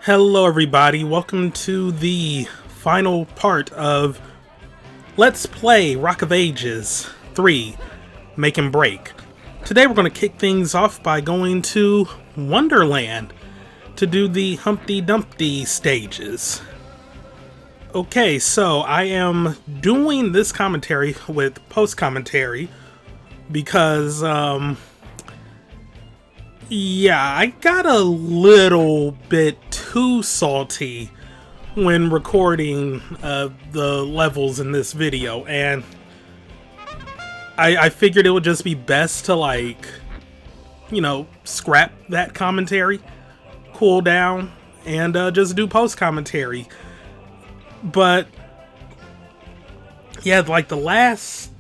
Hello everybody, welcome to the final part of Let's Play Rock of Ages 3, Make and Break. Today we're going to kick things off by going to Wonderland to do the Humpty Dumpty stages. Okay, so I am doing this commentary with post-commentary because, yeah, I got a little bit too salty when recording the levels in this video, and I figured it would just be best to, like, you know, scrap that commentary, cool down, and just do post-commentary. But yeah, like the last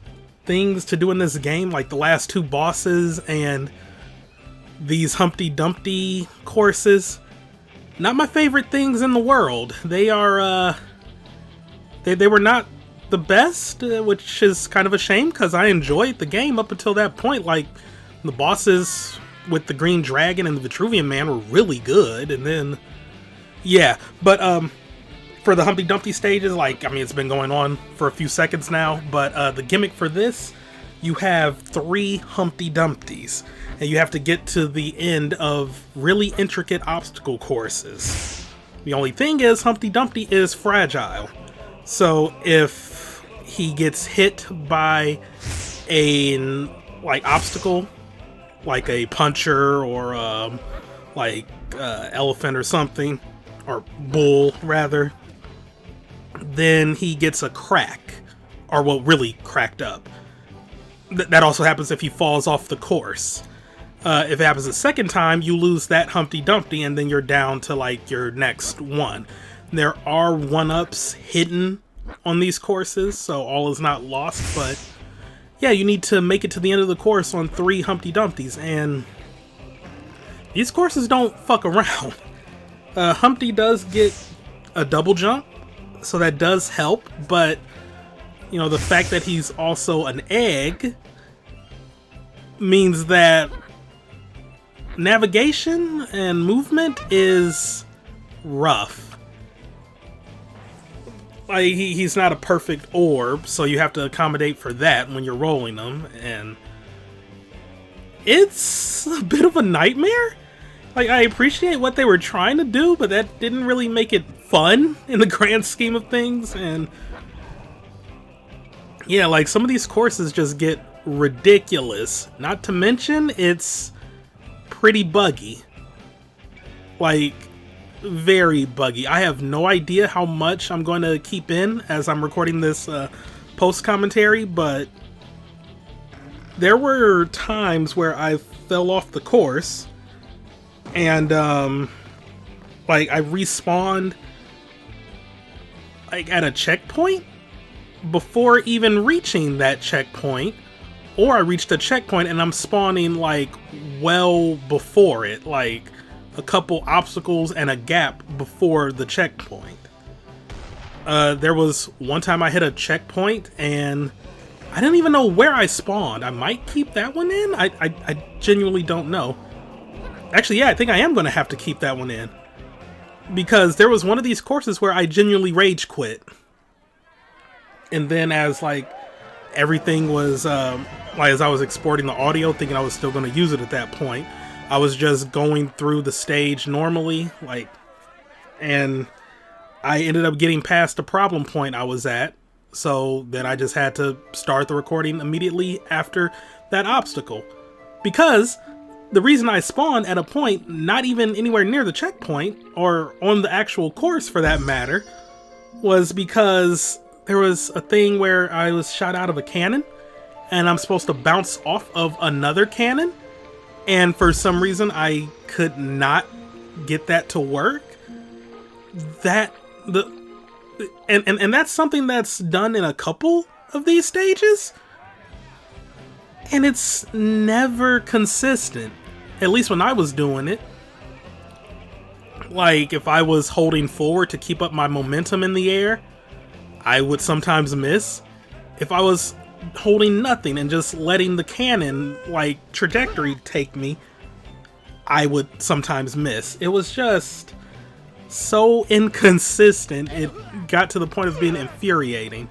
things to do in this game, like the last two bosses and these Humpty Dumpty courses, not my favorite things in the world. They are, they were not the best, which is kind of a shame because I enjoyed the game up until that point. Like, the bosses with the Green Dragon and the Vitruvian Man were really good, and then, yeah. But, for the Humpty Dumpty stages, like, I mean, it's been going on for a few seconds now, but, the gimmick for this, you have 3 Humpty Dumptys, and you have to get to the end of really intricate obstacle courses. The only thing is, Humpty Dumpty is fragile. So if he gets hit by an, like, obstacle, like a puncher or, elephant or something, or bull, rather, then he gets a crack, or, well, really cracked up. That also happens if he falls off the course. If it happens a second time, you lose that Humpty Dumpty, and then you're down to, like, your next one. There are 1-ups hidden on these courses, so all is not lost, but yeah, you need to make it to the end of the course on 3 Humpty Dumptys, and these courses don't fuck around. Humpty does get a double jump, so that does help, but, you know, the fact that he's also an egg means that navigation and movement is rough. Like, he's not a perfect orb, so you have to accommodate for that when you're rolling them, and it's a bit of a nightmare. Like, I appreciate what they were trying to do, but that didn't really make it fun in the grand scheme of things, and yeah, like, some of these courses just get ridiculous. Not to mention, it's pretty buggy. Like, very buggy. I have no idea how much I'm going to keep in as I'm recording this post-commentary, but there were times where I fell off the course, and, like, I respawned, like, at a checkpoint before even reaching that checkpoint, or I reached a checkpoint and I'm spawning, like, well before it, like a couple obstacles and a gap before the checkpoint. There was one time I hit a checkpoint and I didn't even know where I spawned. I might keep that one in. I genuinely don't know. Actually, yeah, I think I am going to have to keep that one in, because there was one of these courses where I genuinely rage quit. And then as, like, everything was, like, as I was exporting the audio, thinking I was still going to use it at that point, I was just going through the stage normally, like, and I ended up getting past the problem point I was at, so then I just had to start the recording immediately after that obstacle. Because the reason I spawned at a point not even anywhere near the checkpoint, or on the actual course for that matter, was because there was a thing where I was shot out of a cannon, and I'm supposed to bounce off of another cannon, and for some reason I could not get that to work. And that's something that's done in a couple of these stages, and it's never consistent, at least when I was doing it. Like, if I was holding forward to keep up my momentum in the air, I would sometimes miss. If I was holding nothing and just letting the cannon, like, trajectory take me, I would sometimes miss. It was just so inconsistent, it got to the point of being infuriating.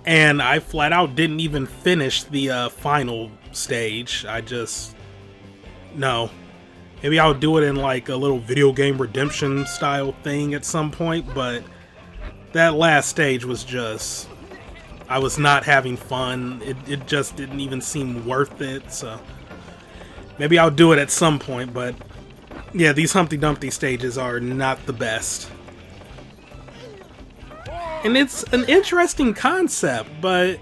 And I flat out didn't even finish the final stage. No. Maybe I'll do it in like a little video game redemption style thing at some point, but that last stage was just... I was not having fun. It just didn't even seem worth it, so... Maybe I'll do it at some point, but... yeah, these Humpty Dumpty stages are not the best. And it's an interesting concept, but...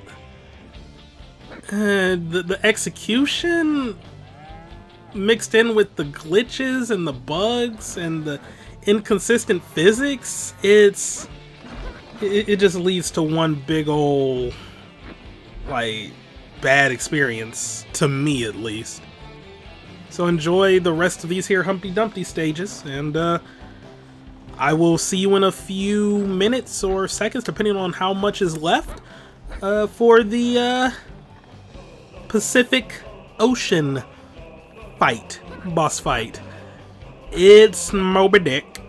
the execution... mixed in with the glitches and the bugs and the inconsistent physics, it just leads to one big ol' like bad experience, to me at least. So enjoy the rest of these here Humpty Dumpty stages, and I will see you in a few minutes or seconds, depending on how much is left, for the Pacific Ocean boss fight. It's Moby Dick.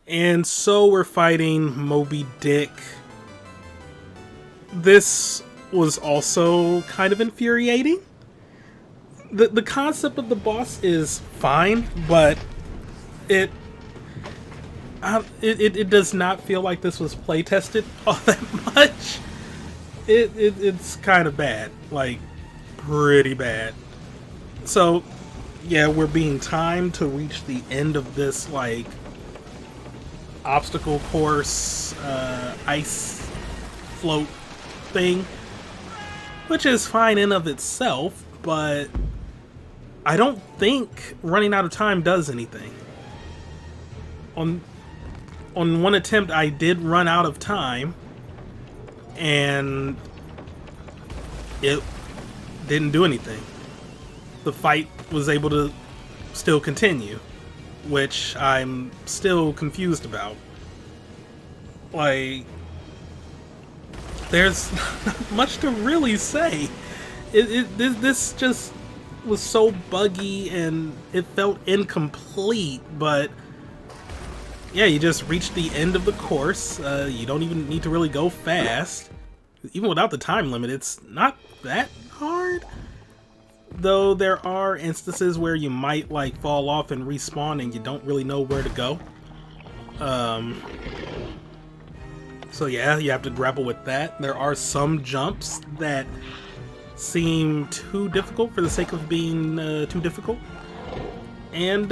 And so we're fighting Moby Dick. This was also kind of infuriating. The concept of the boss is fine, but it does not feel like this was play tested all that much. It's kind of bad, like pretty bad. So yeah, we're being timed to reach the end of this like obstacle course, ice float thing, which is fine in of itself, but I don't think running out of time does anything. On one attempt, I did run out of time, and it didn't do anything. The fight was able to still continue, which I'm still confused about. Like, there's not much to really say. This just was so buggy and it felt incomplete, but yeah, you just reached the end of the course. You don't even need to really go fast. Even without the time limit, it's not that hard. Though there are instances where you might like fall off and respawn and you don't really know where to go. So yeah, you have to grapple with that. There are some jumps that seem too difficult for the sake of being too difficult. And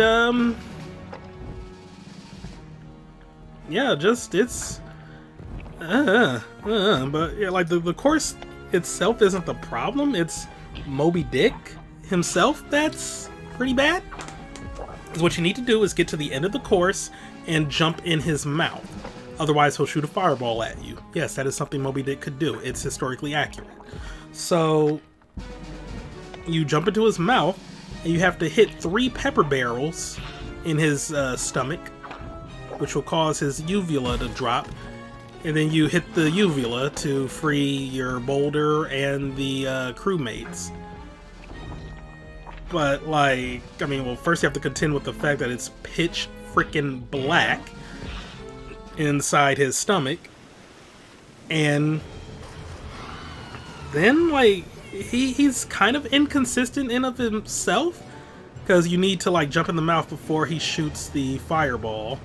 yeah, just it's but yeah, like the course itself isn't the problem. It's Moby Dick himself that's pretty bad. Because what you need to do is get to the end of the course and jump in his mouth. Otherwise, he'll shoot a fireball at you. Yes, that is something Moby Dick could do. It's historically accurate. So you jump into his mouth, and you have to hit 3 pepper barrels in his stomach, which will cause his uvula to drop. And then you hit the uvula to free your boulder and the crewmates. But, like, I mean, well, first you have to contend with the fact that it's pitch freaking black inside his stomach. And then, like, he's kind of inconsistent in of himself. Because you need to, like, jump in the mouth before he shoots the fireball.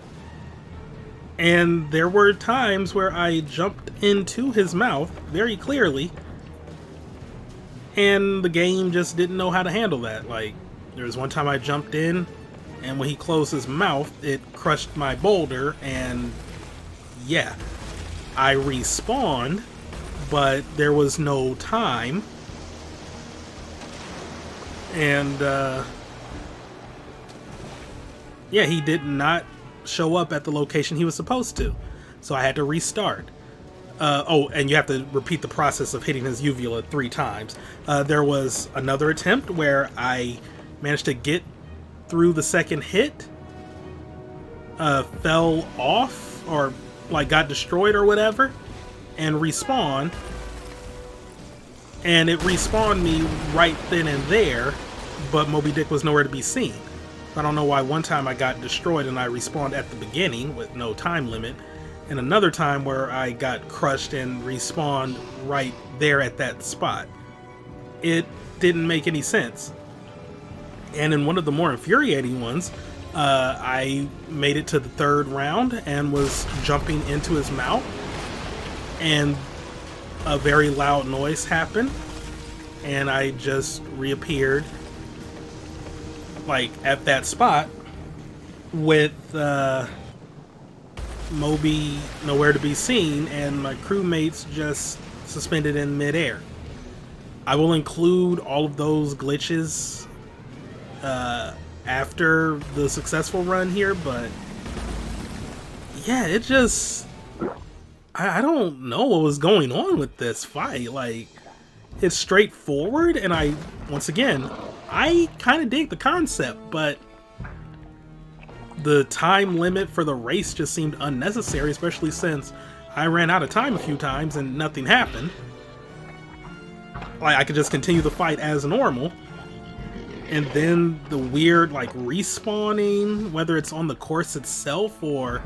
And there were times where I jumped into his mouth very clearly, and the game just didn't know how to handle that. Like, there was one time I jumped in, and when he closed his mouth, it crushed my boulder, and yeah, I respawned, but there was no time. And yeah, he did not show up at the location he was supposed to, so I had to restart. Oh, and you have to repeat the process of hitting his uvula 3 times. There was another attempt where I managed to get through the second hit, fell off, or like got destroyed or whatever, and respawned, and it respawned me right then and there, but Moby Dick was nowhere to be seen. I don't know why one time I got destroyed and I respawned at the beginning with no time limit, and another time where I got crushed and respawned right there at that spot. It didn't make any sense. And in one of the more infuriating ones, I made it to the 3rd round and was jumping into his mouth, and a very loud noise happened, and I just reappeared like at that spot with Moby nowhere to be seen and my crewmates just suspended in midair. I will include all of those glitches after the successful run here, but yeah, it just... I don't know what was going on with this fight. Like, it's straightforward, and once again, I kind of dig the concept, but the time limit for the race just seemed unnecessary, especially since I ran out of time a few times and nothing happened. Like, I could just continue the fight as normal. And then the weird, like, respawning, whether it's on the course itself or,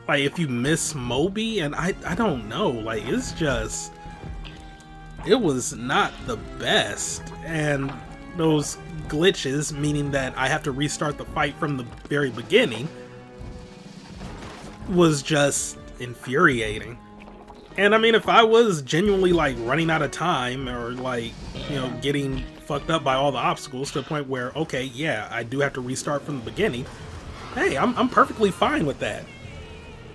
like, if you miss Moby, and I don't know. Like, it's just... It was not the best. And those glitches, meaning that I have to restart the fight from the very beginning, was just infuriating. And I mean, if I was genuinely like running out of time or like, you know, getting fucked up by all the obstacles to the point where, okay, yeah, I do have to restart from the beginning, hey, I'm perfectly fine with that.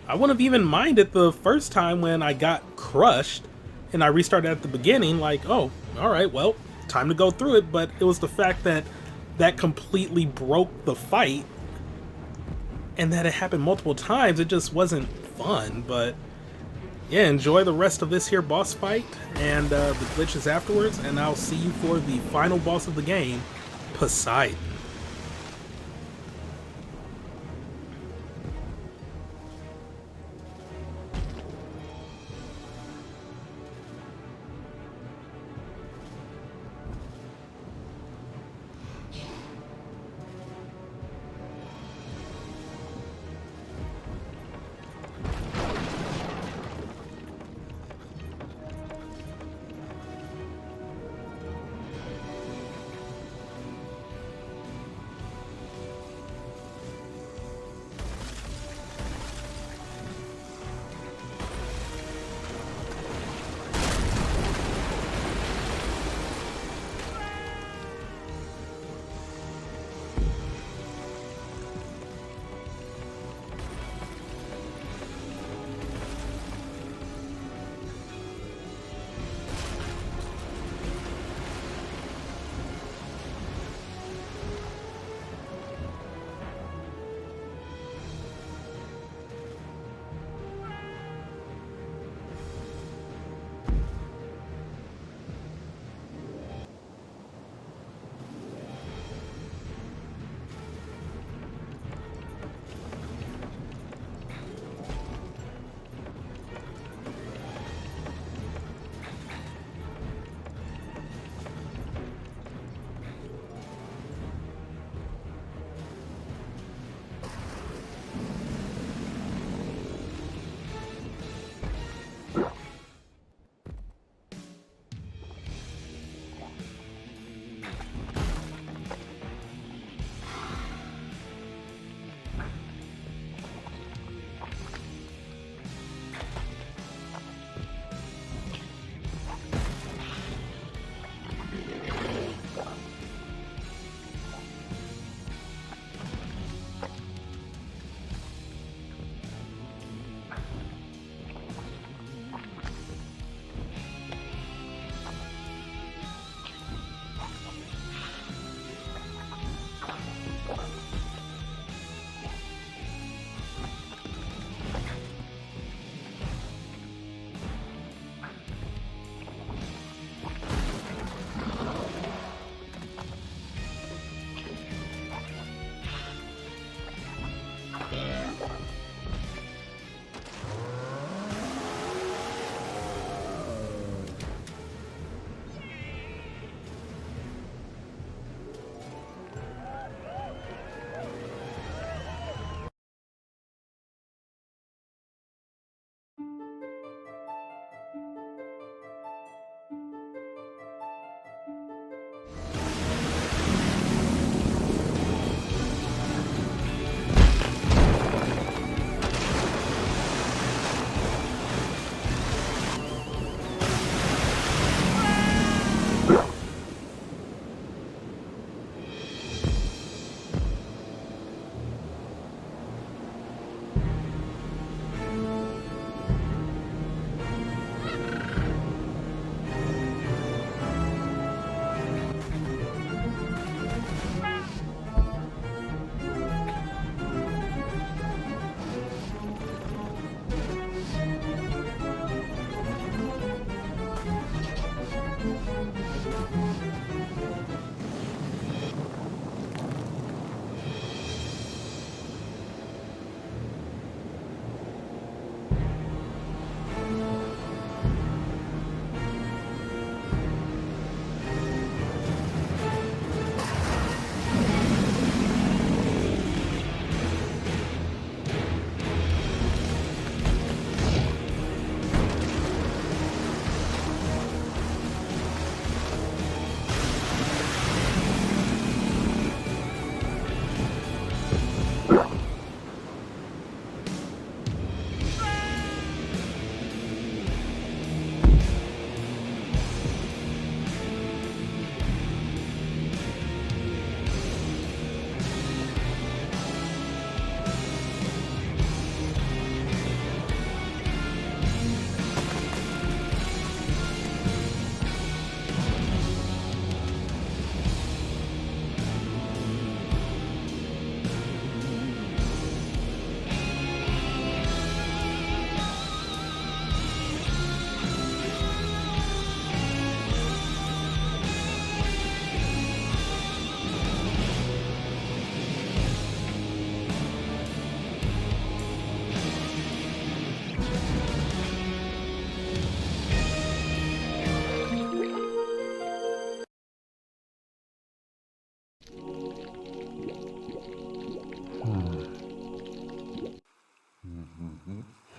I wouldn't have even minded the first time when I got crushed and I restarted at the beginning, like, oh, alright, well, time to go through it, but it was the fact that that completely broke the fight and that it happened multiple times. It just wasn't fun. But yeah, enjoy the rest of this here boss fight and the glitches afterwards, and I'll see you for the final boss of the game, Poseidon.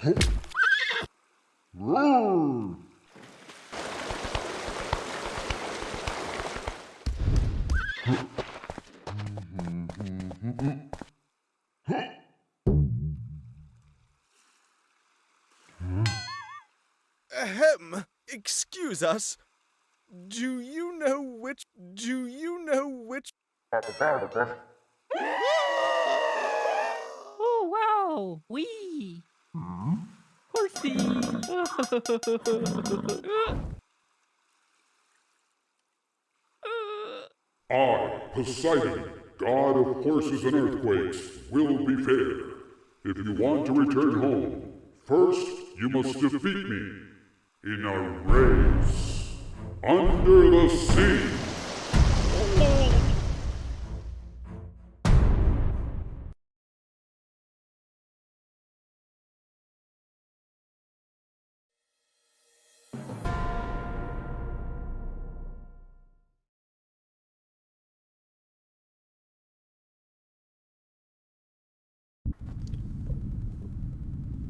Ahem. Excuse us. Do you know which... Oh, wow! Wee! Horsey! I, Poseidon, god of horses and earthquakes, will be fair. If you want to return home, first you must defeat me in a race under the sea.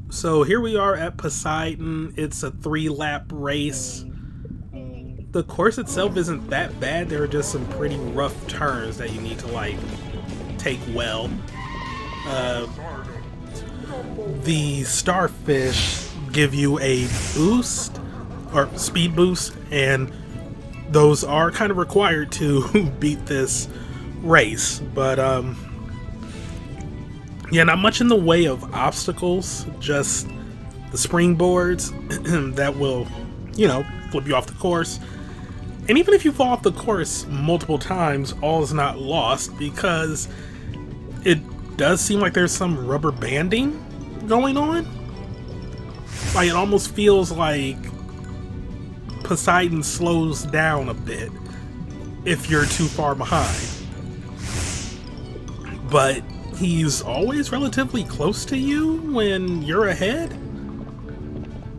So here we are at Poseidon. It's a 3-lap race. The course itself isn't that bad. There are just some pretty rough turns that you need to, like, take well. The starfish give you a boost, or speed boost, and those are kind of required to beat this race. But, yeah, not much in the way of obstacles, just the springboards that will, you know, flip you off the course. And even if you fall off the course multiple times, all is not lost, because it does seem like there's some rubber banding going on. Like, it almost feels like Poseidon slows down a bit if you're too far behind. But he's always relatively close to you when you're ahead.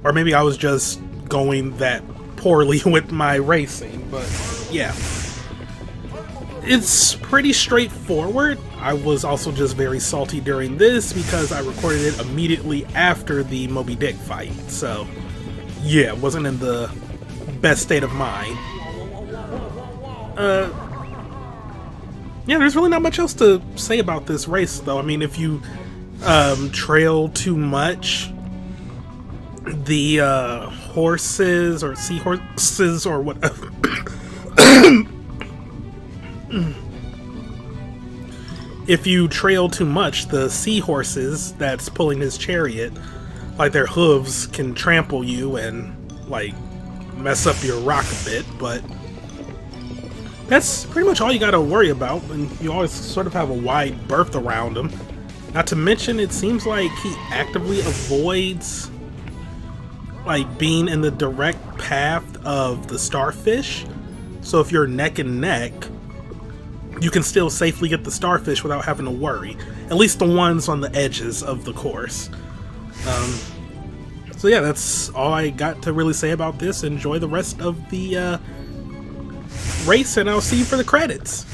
Or maybe I was just going that poorly with my racing, but yeah. It's pretty straightforward. I was also just very salty during this because I recorded it immediately after the Moby Dick fight. So yeah, wasn't in the best state of mind. Yeah, there's really not much else to say about this race, though. I mean, if you trail too much, the horses or seahorses or whatever. If you trail too much, the seahorses that's pulling his chariot, like, their hooves can trample you and, like, mess up your rock a bit, but that's pretty much all you gotta worry about, and you always sort of have a wide berth around him. Not to mention, it seems like he actively avoids, like, being in the direct path of the starfish. So if you're neck and neck, you can still safely get the starfish without having to worry. At least the ones on the edges of the course. So yeah, that's all I got to really say about this. Enjoy the rest of the race, and I'll see you for the credits.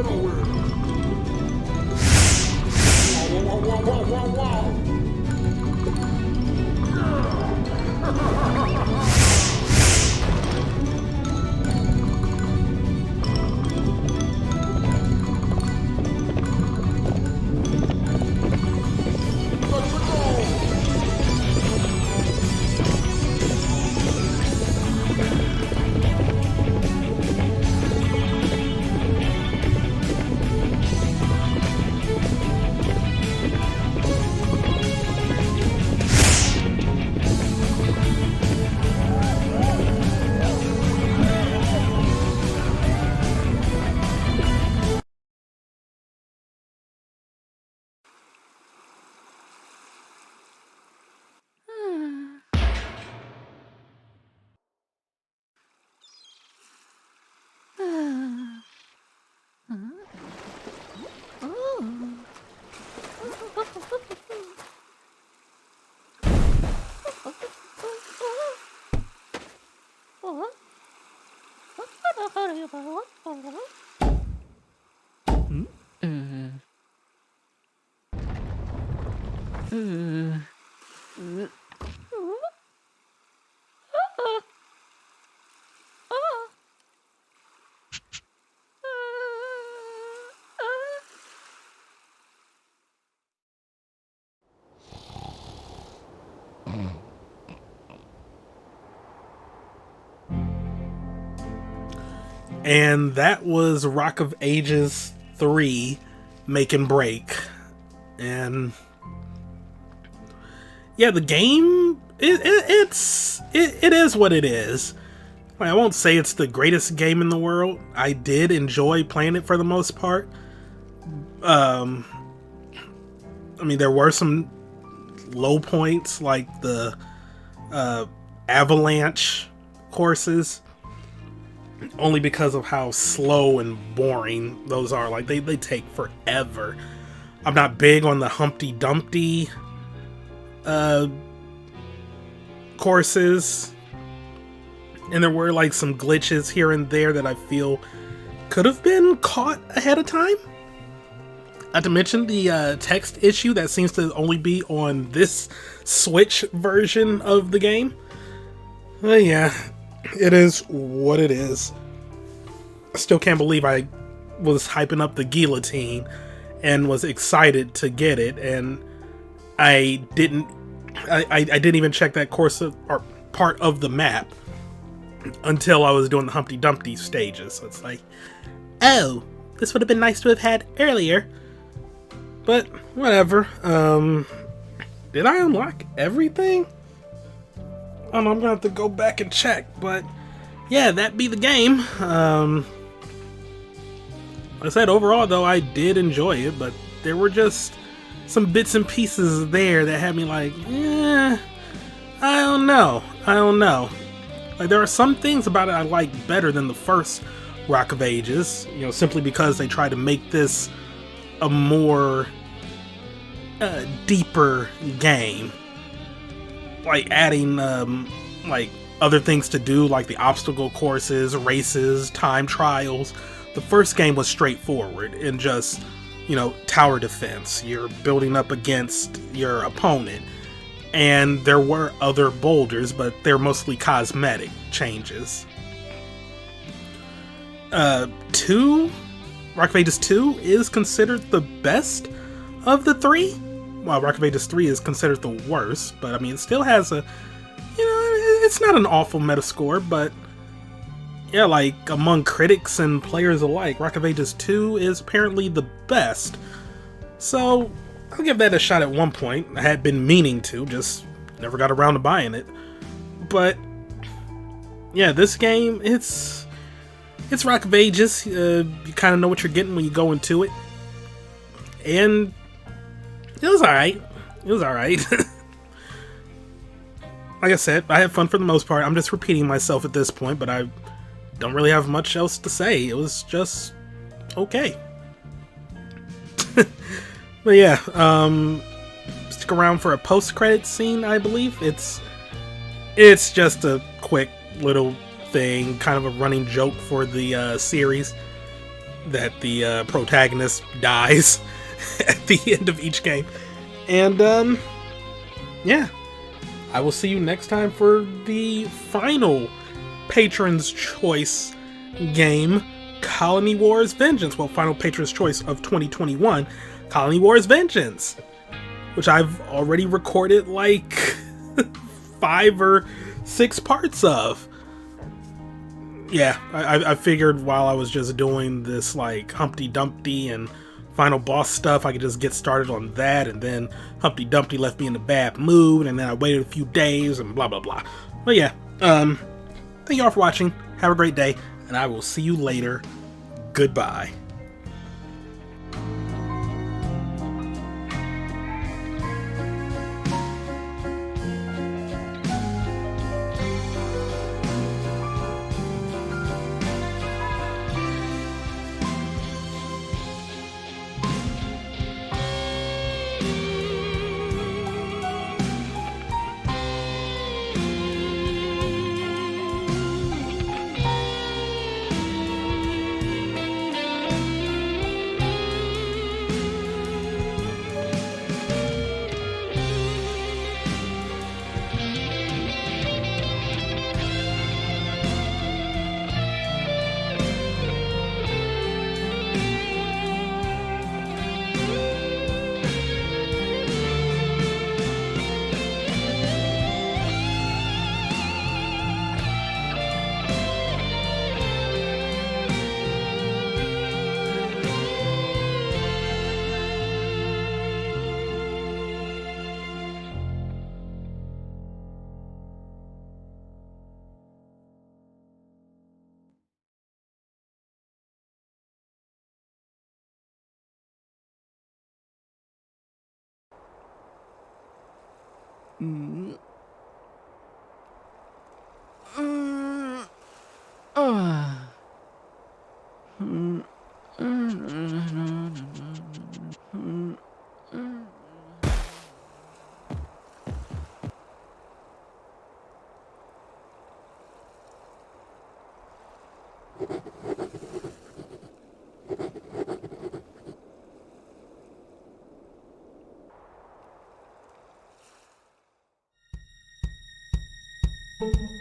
runaway. Wow, wow, wow, wow, wow, wow. And that was Rock of Ages 3 Make and Break. And yeah, the game, it is what it is. I won't say it's the greatest game in the world. I did enjoy playing it for the most part. I mean, there were some low points, like the avalanche courses, only because of how slow and boring those are. Like, they take forever. I'm not big on the Humpty Dumpty courses, and there were like some glitches here and there that I feel could have been caught ahead of time. Not to mention the text issue that seems to only be on this Switch version of the game. But yeah, it is what it is. I still can't believe I was hyping up the guillotine and was excited to get it, and I didn't even check that course or part of the map until I was doing the Humpty Dumpty stages. So it's like, oh, this would have been nice to have had earlier. But whatever. Did I unlock everything? I'm gonna have to go back and check, but yeah, that be the game. Like I said, overall though, I did enjoy it, but there were just some bits and pieces there that had me like, I don't know. Like, there are some things about it I like better than the first Rock of Ages, you know, simply because they try to make this a more deeper game, like adding like other things to do, like the obstacle courses, races, time trials. The first game was straightforward and just, you know, tower defense. You're building up against your opponent, and there were other boulders, but they're mostly cosmetic changes. Rock of Ages 2 is considered the best of the three, while Rock of Ages 3 is considered the worst, but I mean, it still has a, you know, it's not an awful Metascore, but yeah, like, among critics and players alike, Rock of Ages 2 is apparently the best. So, I'll give that a shot at one point. I had been meaning to, just never got around to buying it. But yeah, this game, it's Rock of Ages. You kind of know what you're getting when you go into it. And it was alright. Like I said, I had fun for the most part. I'm just repeating myself at this point, but I don't really have much else to say. It was just okay. But yeah, stick around for a post-credit scene, I believe. It's just a quick little thing, kind of a running joke for the series. that the protagonist dies at the end of each game. And yeah, I will see you next time for the final Patron's Choice game, Colony Wars Vengeance. Well, final Patron's Choice of 2021, Colony Wars Vengeance, which I've already recorded like 5 or 6 parts of. Yeah, I figured while I was just doing this like Humpty Dumpty and final boss stuff, I could just get started on that, and then Humpty Dumpty left me in a bad mood, and then I waited a few days and blah blah blah. But yeah, thank you all for watching. Have a great day, and I will see you later. Goodbye. Thank you.